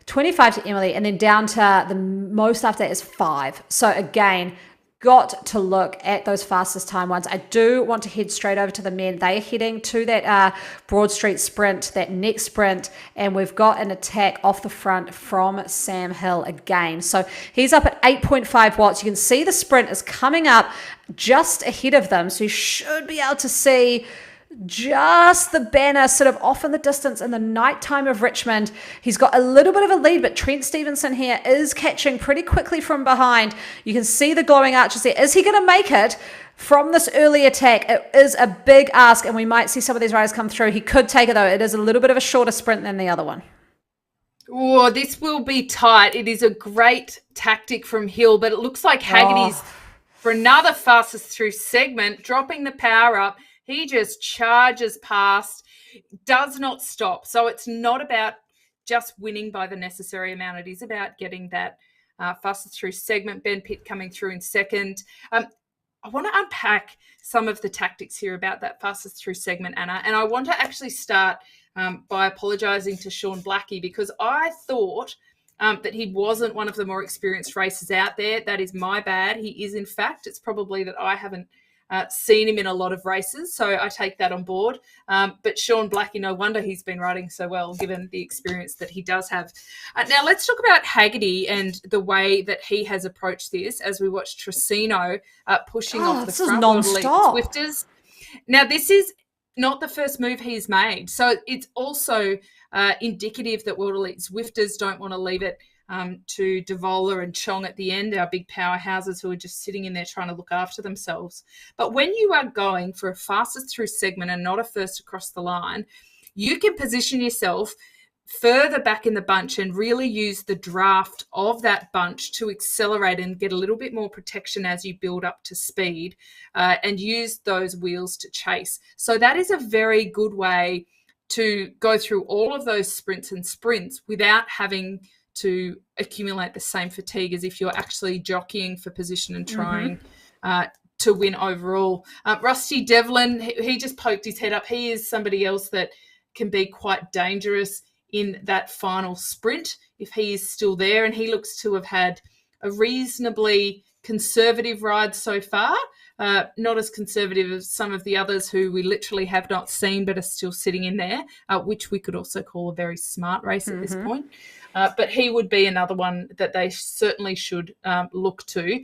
25 to Emily, and then down to the most after that is 5. So again, got to look at those fastest time ones. I do want to head straight over to the men. They are heading to that Broad Street sprint, that next sprint, and we've got an attack off the front from Sam Hill again. So he's up at 8.5 watts. You can see the sprint is coming up just ahead of them, so you should be able to see just the banner sort of off in the distance in the nighttime of Richmond. He's got a little bit of a lead, but Trent Stevenson here is catching pretty quickly from behind. You can see the glowing arches there. Is he going to make it from this early attack? It is a big ask, and we might see some of these riders come through. He could take it, though. It is a little bit of a shorter sprint than the other one. Oh, this will be tight. It is a great tactic from Hill, but it looks like Haggerty's for another fastest through segment, dropping the power up. He just charges past, does not stop. So it's not about just winning by the necessary amount. It is about getting that fastest through segment. Ben Pitt coming through in second. I want to unpack some of the tactics here about that fastest through segment, Anna. And I want to actually start by apologising to Sean Blackie because I thought that he wasn't one of the more experienced racers out there. That is my bad. He is, in fact. It's probably that I haven't seen him in a lot of races, so I take that on board. But Sean Blackie, no wonder he's been riding so well, given the experience that he does have. Now, let's talk about Haggerty and the way that he has approached this as we watch Trissino pushing off the front non-stop Zwifters. Now, this is not the first move he's made, so it's also indicative that World Elite Zwifters don't want to leave it to Devola and Chong at the end, our big powerhouses who are just sitting in there trying to look after themselves. But when you are going for a fastest through segment and not a first across the line, you can position yourself further back in the bunch and really use the draft of that bunch to accelerate and get a little bit more protection as you build up to speed, and use those wheels to chase. So that is a very good way to go through all of those sprints without having to accumulate the same fatigue as if you're actually jockeying for position and trying to win overall. Rusty Devlin, he just poked his head up. He is somebody else that can be quite dangerous in that final sprint if he is still there, and he looks to have had a reasonably conservative ride so far, not as conservative as some of the others who we literally have not seen but are still sitting in there, which we could also call a very smart race at this point. But he would be another one that they certainly should look to.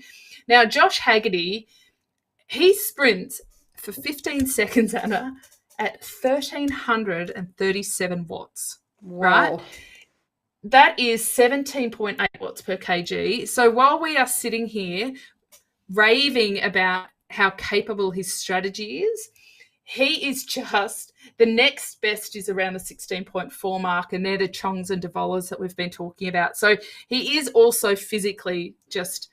Now, Josh Haggerty, he sprints for 15 seconds, Anna, at 1,337 watts. Whoa. Right? That is 17.8 watts per kg. So while we are sitting here raving about how capable his strategy is, he is just, the next best is around the 16.4 mark, and they're the Chongs and Devolas that we've been talking about. So he is also physically just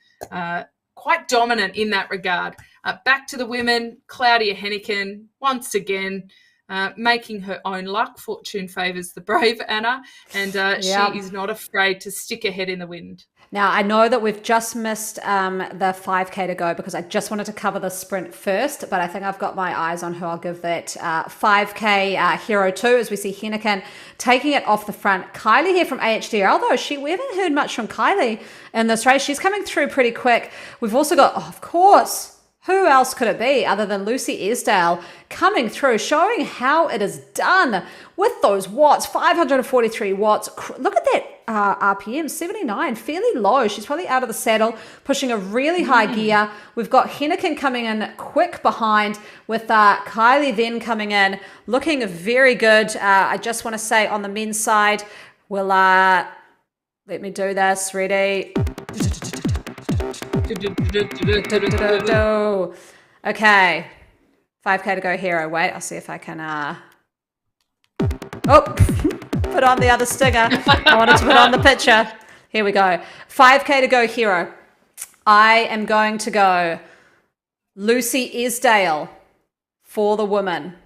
quite dominant in that regard. Back to the women, Claudia Henneken, once again, making her own luck. Fortune favours the brave, Anna, and she is not afraid to stick her head in the wind. Now, I know that we've just missed the 5K to go because I just wanted to cover the sprint first, but I think I've got my eyes on who I'll give that 5K hero to, as we see Henneken taking it off the front. Kylie here from AHDRL, though, we haven't heard much from Kylie in this race. She's coming through pretty quick. We've also got, of course, who else could it be other than Lucy Esdale coming through, showing how it is done with those watts, 543 watts. Look at that RPM, 79, fairly low. She's probably out of the saddle, pushing a really high gear. We've got Henneken coming in quick behind with Kylie then coming in, looking very good. I just want to say on the men's side, we'll let me do this. Ready? Okay, 5K to go hero. Wait, I'll see if I can put on the other stinger. I wanted to put on the picture. Here we go. 5K to go hero. I am going to go Lucy Esdale for the woman.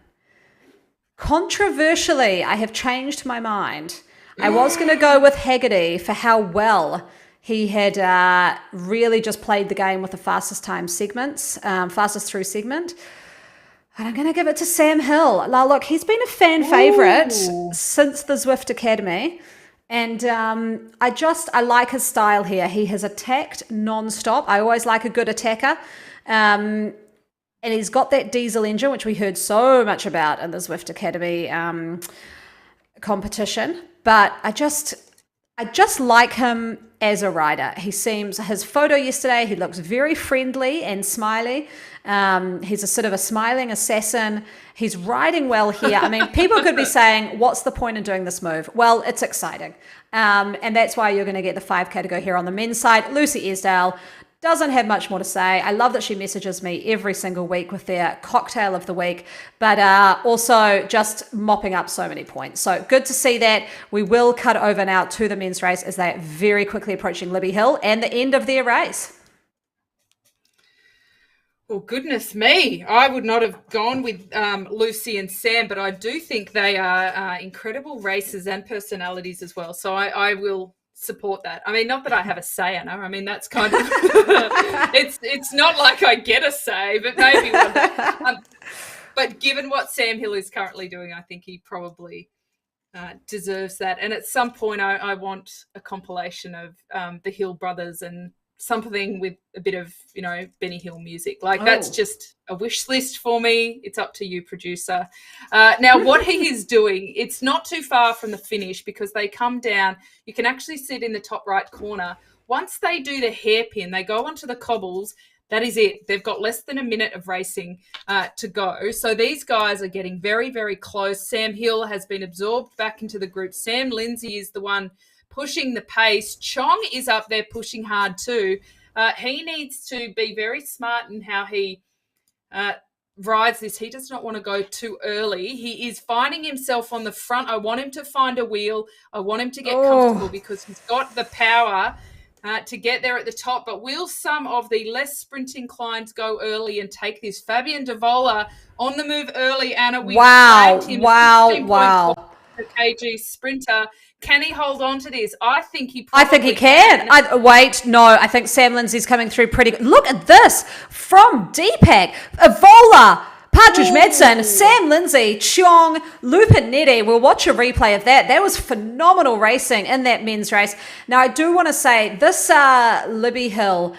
Controversially, I have changed my mind. I was going to go with Haggerty for how well he had really just played the game with the fastest time segments, fastest through segment. And I'm going to give it to Sam Hill. Now, look, he's been a fan favourite since the Zwift Academy. And I like his style here. He has attacked non-stop. I always like a good attacker. And he's got that diesel engine, which we heard so much about in the Zwift Academy competition. But I just like him as a rider. He seems, his photo yesterday, he looks very friendly and smiley. He's a sort of a smiling assassin. He's riding well here. I mean, people could be saying, what's the point in doing this move? Well, it's exciting. And that's why you're going to get the 5K to go here on the men's side. Lucy Esdale doesn't have much more to say. I love that she messages me every single week with their cocktail of the week, but also just mopping up so many points. So good to see that. We will cut over now to the men's race as they're very quickly approaching Libby Hill and the end of their race. Well, goodness me. I would not have gone with Lucy and Sam, but I do think they are incredible racers and personalities as well. So I will support that. I mean, not that I have a say, Anna. I mean, that's kind of it's not like I get a say, but maybe one day. But given what Sam Hill is currently doing, I think he probably deserves that. And at some point, I want a compilation of the Hill brothers and something with a bit of, Benny Hill music. That's just a wish list for me. It's up to you, producer. Now, what he is doing, it's not too far from the finish because they come down. You can actually see it in the top right corner. Once they do the hairpin, they go onto the cobbles. That is it. They've got less than a minute of racing to go. So these guys are getting very, very close. Sam Hill has been absorbed back into the group. Sam Lindsay is the one pushing the pace. Chong is up there pushing hard too. He needs to be very smart in how he rides this, he does not want to go too early. He is finding himself on the front. I want him to find a wheel. I want him to get comfortable because he's got the power to get there at the top. But will some of the less sprint inclines go early and take this? Fabian Devola on the move early, Anna. We flagged him Wow. the KG sprinter. Can he hold on to this? I think he can. I think Sam Lindsay's coming through pretty good. Look at this from Deepak. Evola, Partridge Madsen, Sam Lindsay, Chong, Lupinetti. We'll watch a replay of that. That was phenomenal racing in that men's race. Now, I do want to say this Libby Hill,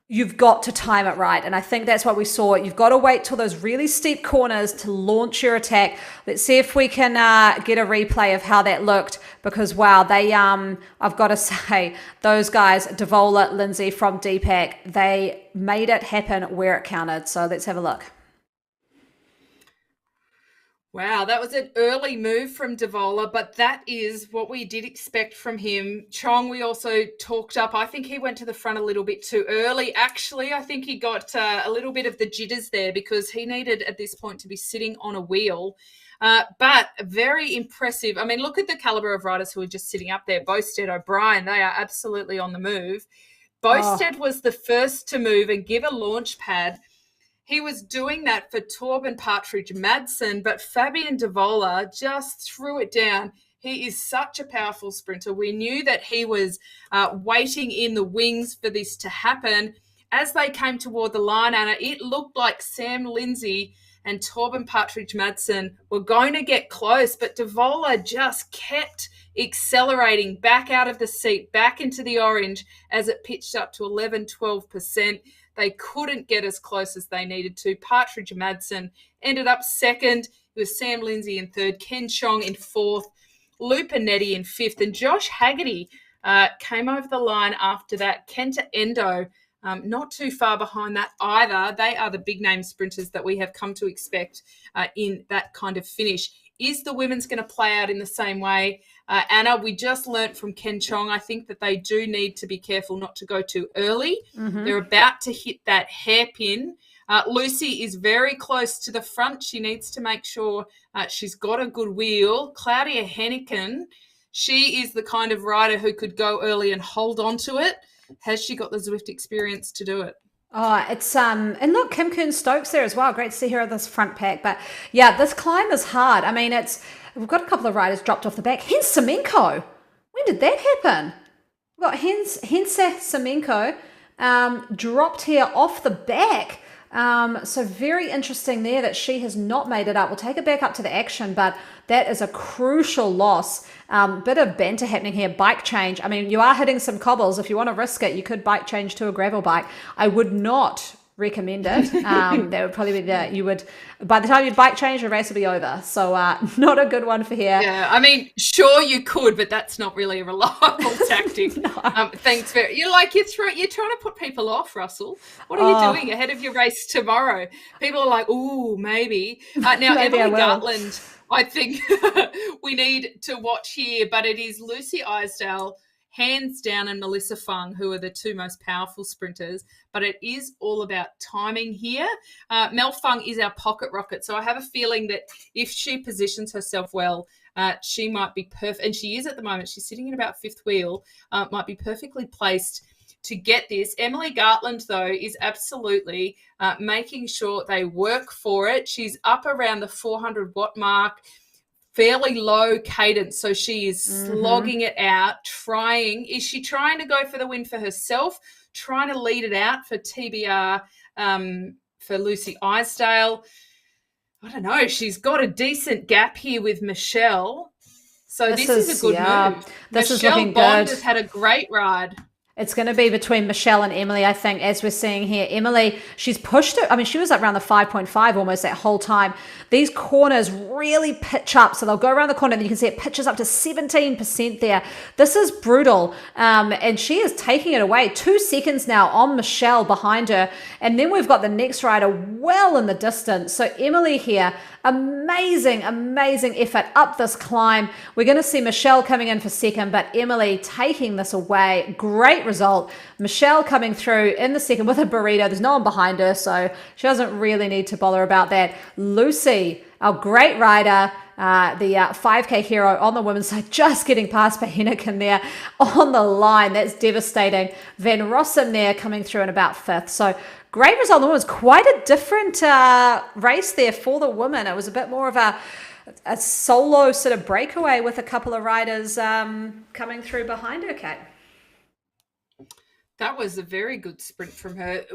you've got to time it right. And I think that's what we saw. You've got to wait till those really steep corners to launch your attack. Let's see if we can get a replay of how that looked, because wow, they I've got to say, those guys, Devola, Lindsay from Deepak, they made it happen where it counted. So let's have a look. Wow, that was an early move from Devola, but that is what we did expect from him. Chong, we also talked up. I think he went to the front a little bit too early. Actually, I think he got a little bit of the jitters there because he needed at this point to be sitting on a wheel. But very impressive. I mean, look at the caliber of riders who are just sitting up there. Bosted, O'Brien, they are absolutely on the move. Bosted was the first to move and give a launch pad. He was doing that for Torben Partridge Madsen, but Fabian Devola just threw it down. He is such a powerful sprinter. We knew that he was waiting in the wings for this to happen. As they came toward the line, Anna, it looked like Sam Lindsay and Torben Partridge Madsen were going to get close, but Devola just kept accelerating back out of the seat, back into the orange as it pitched up to 11-12%. They couldn't get as close as they needed to. Partridge Madsen ended up second. It was Sam Lindsay in third, Ken Chong in fourth, Lupinetti in fifth, and Josh Haggerty came over the line after that. Kenta Endo, not too far behind that either. They are the big-name sprinters that we have come to expect in that kind of finish. Is the women's going to play out in the same way? Anna, we just learnt from Ken Chong, I think that they do need to be careful not to go too early. Mm-hmm. They're about to hit that hairpin. Lucy is very close to the front. She needs to make sure she's got a good wheel. Claudia Henneken, she is the kind of rider who could go early and hold on to it. Has she got the Zwift experience to do it? Oh, it's and look, Kim Kuhn-Stokes there as well. Great to see her at this front pack. But yeah, this climb is hard. I mean, we've got a couple of riders dropped off the back. Hens Semenko. When did that happen? We've got Hensa Semenko dropped here off the back. So very interesting there that she has not made it up. We'll take it back up to the action, but that is a crucial loss. Bit of banter happening here. Bike change. I mean, you are hitting some cobbles. If you want to risk it, you could bike change to a gravel bike. I would not recommend it. That would probably be by the time you bike change, the race will be over. So not a good one for here. Yeah, I mean, sure you could, but that's not really a reliable tactic. No. Thanks very. You're trying to put people off, Russell. What are you doing ahead of your race tomorrow? People are like, ooh, maybe. Now, maybe Emily Gartland, I think we need to watch here, but it is Lucy Isdale, hands down, and Melissa Fung, who are the two most powerful sprinters, but it is all about timing here. Mel Fung is our pocket rocket, so I have a feeling that if she positions herself well, she might be perfect, and she is at the moment. She's sitting in about fifth wheel, might be perfectly placed to get this. Emily Gartland, though, is absolutely making sure they work for it. She's up around the 400-watt mark, fairly low cadence, so she is slogging it out, trying. Is she trying to go for the win for herself, trying to lead it out for TBR for Lucy Isdale? I don't know. She's got a decent gap here with Michelle. So this is a good move. This Michelle is looking Bond good. has had a great ride. It's going to be between Michelle and Emily, I think, as we're seeing here. Emily, she's pushed it. I mean, she was up around the 5.5 almost that whole time. These corners really pitch up. So they'll go around the corner and you can see it pitches up to 17% there. This is brutal. And she is taking it away. 2 seconds now on Michelle behind her. And then we've got the next rider well in the distance. So Emily here, Amazing effort up this climb. We're going to see Michelle coming in for second, but Emily taking this away. Great result. Michelle coming through in the second with a burrito. There's no one behind her, so she doesn't really need to bother about that. Lucy, our great rider, the 5K hero on the women's side, just getting past Heineken there on the line. That's devastating. Van Rossum there coming through in about fifth. So great result. The women's quite a different race there for the women. It was a bit more of a solo sort of breakaway with a couple of riders coming through behind her, Kate. That was a very good sprint from her.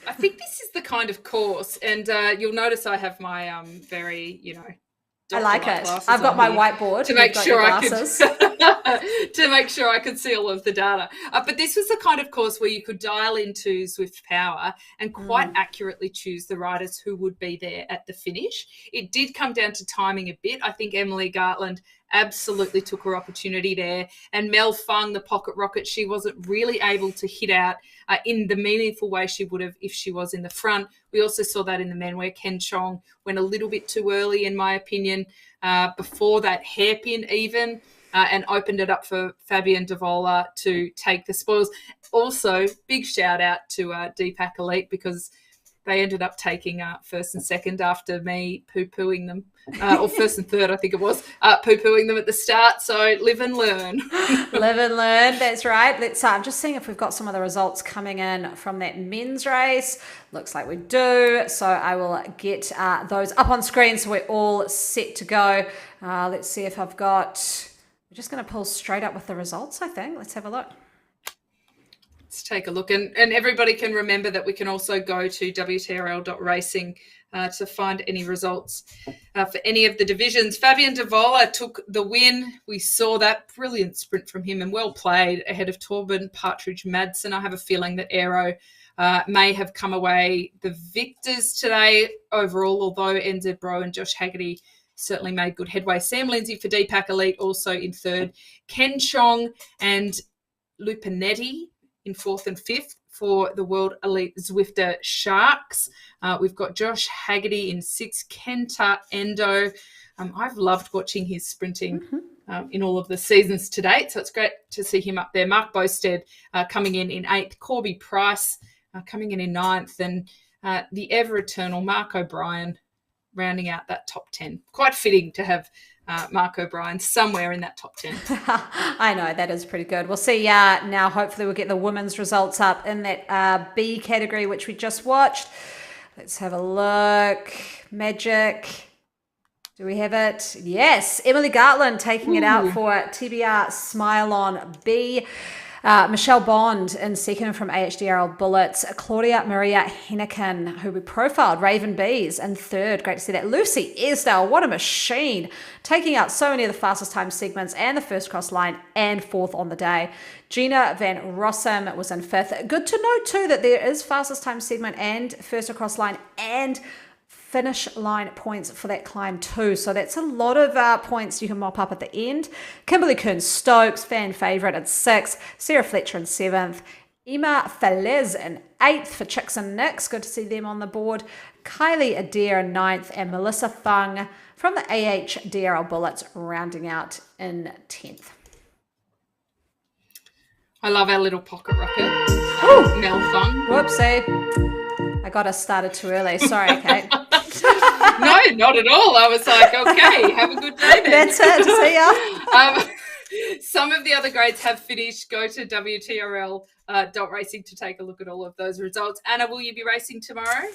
I think this is the kind of course, and you'll notice I have my very, I like it. I've got my whiteboard to make sure I could see all of the data. But this was the kind of course where you could dial into Zwift Power and quite accurately choose the riders who would be there at the finish. It did come down to timing a bit. I think Emily Gartland absolutely took her opportunity there. And Mel Fung, the pocket rocket, she wasn't really able to hit out in the meaningful way she would have if she was in the front. We also saw that in the men where Ken Chong went a little bit too early, in my opinion, before that hairpin even, and opened it up for Fabian Devola to take the spoils. Also, big shout out to DPAC Elite, because they ended up taking first and second after me poo-pooing them, or first and third, I think it was, poo-pooing them at the start. So live and learn. Live and learn, that's right. Let's. I'm just seeing if we've got some of the results coming in from that men's race. Looks like we do. So I will get those up on screen so we're all set to go. Let's see if I've got... We're just going to pull straight up with the results, I think. Let's have a look. Let's take a look. And everybody can remember that we can also go to WTRL.racing to find any results for any of the divisions. Fabian Devola took the win. We saw that brilliant sprint from him and well played ahead of Torben Partridge Madsen. I have a feeling that Aero may have come away the victors today overall, although NZ Bro and Josh Haggerty certainly made good headway. Sam Lindsay for DPAC Elite also in third. Ken Chong and Lupinetti in fourth and fifth for the World Elite Zwifter Sharks. We've got Josh Haggerty in sixth, Kenta Endo. I've loved watching his sprinting in all of the seasons to date, so it's great to see him up there. Mark Bosted coming in eighth, Corby Price coming in ninth, and the ever-eternal Mark O'Brien rounding out that top 10. Quite fitting to have Mark O'Brien somewhere in that top 10. I know, that is pretty good. We'll see now. Hopefully we'll get the women's results up in that B category, which we just watched. Let's have a look. Magic. Do we have it? Yes. Emily Gartland taking it out for TBR Smile On B. Michelle Bond in second from AHDRL Bullets. Claudia Maria Heineken, who we profiled, Raven Bees, in third. Great to see that. Lucy Esdale, what a machine, taking out so many of the fastest time segments and the first cross line, and fourth on the day. Gina Van Rossum was in fifth. Good to know too that there is fastest time segment and first across line and finish line points for that climb too. So that's a lot of points you can mop up at the end. Kimberly Kern-Stokes, fan favourite, at sixth. Sarah Fletcher in seventh. Emma Falez in eighth for Chicks and Nicks. Good to see them on the board. Kylie Adair in ninth, and Melissa Fung from the AHDRL Bullets rounding out in 10th. I love our little pocket rocket. Mel Fung. Whoopsie. I got us started too early. Sorry, Kate. No, not at all. I was like, okay, have a good day then. That's it. See ya. Some of the other grades have finished. Go to WTRL.racing to take a look at all of those results. Anna, will you be racing tomorrow?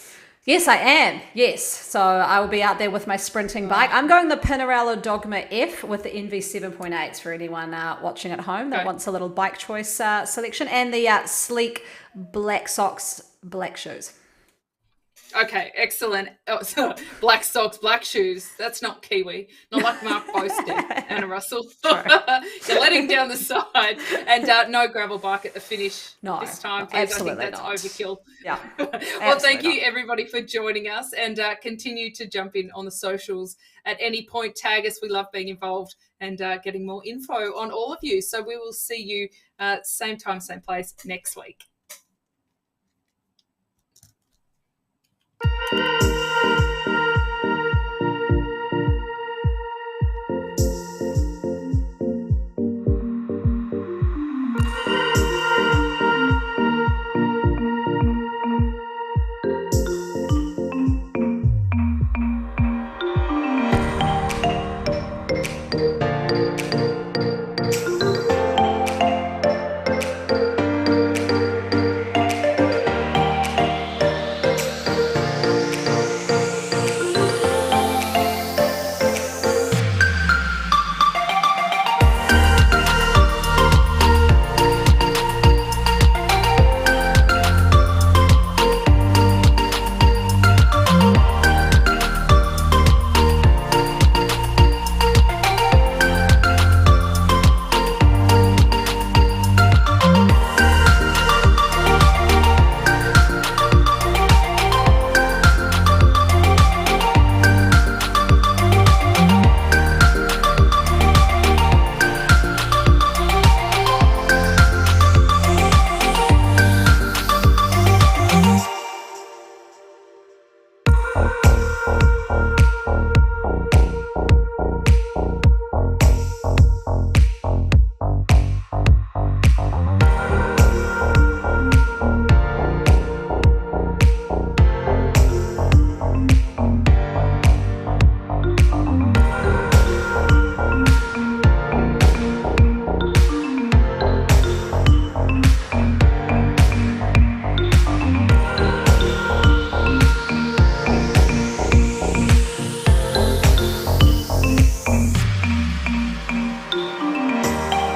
Yes, I am. Yes. So I will be out there with my sprinting bike. I'm going the Pinarello Dogma F with the NV 7.8s for anyone watching at home that wants a little bike choice selection, and the sleek black socks, black shoes. Okay, excellent. Oh, so black socks, black shoes. That's not Kiwi. Not like Mark Boasted, Anna Russell. You're letting down the side. And no gravel bike at the finish this time, please. Absolutely, I think that's overkill. Yeah. Well, thank you, everybody, for joining us, and continue to jump in on the socials at any point. Tag us. We love being involved and getting more info on all of you. So we will see you same time, same place next week. Bye.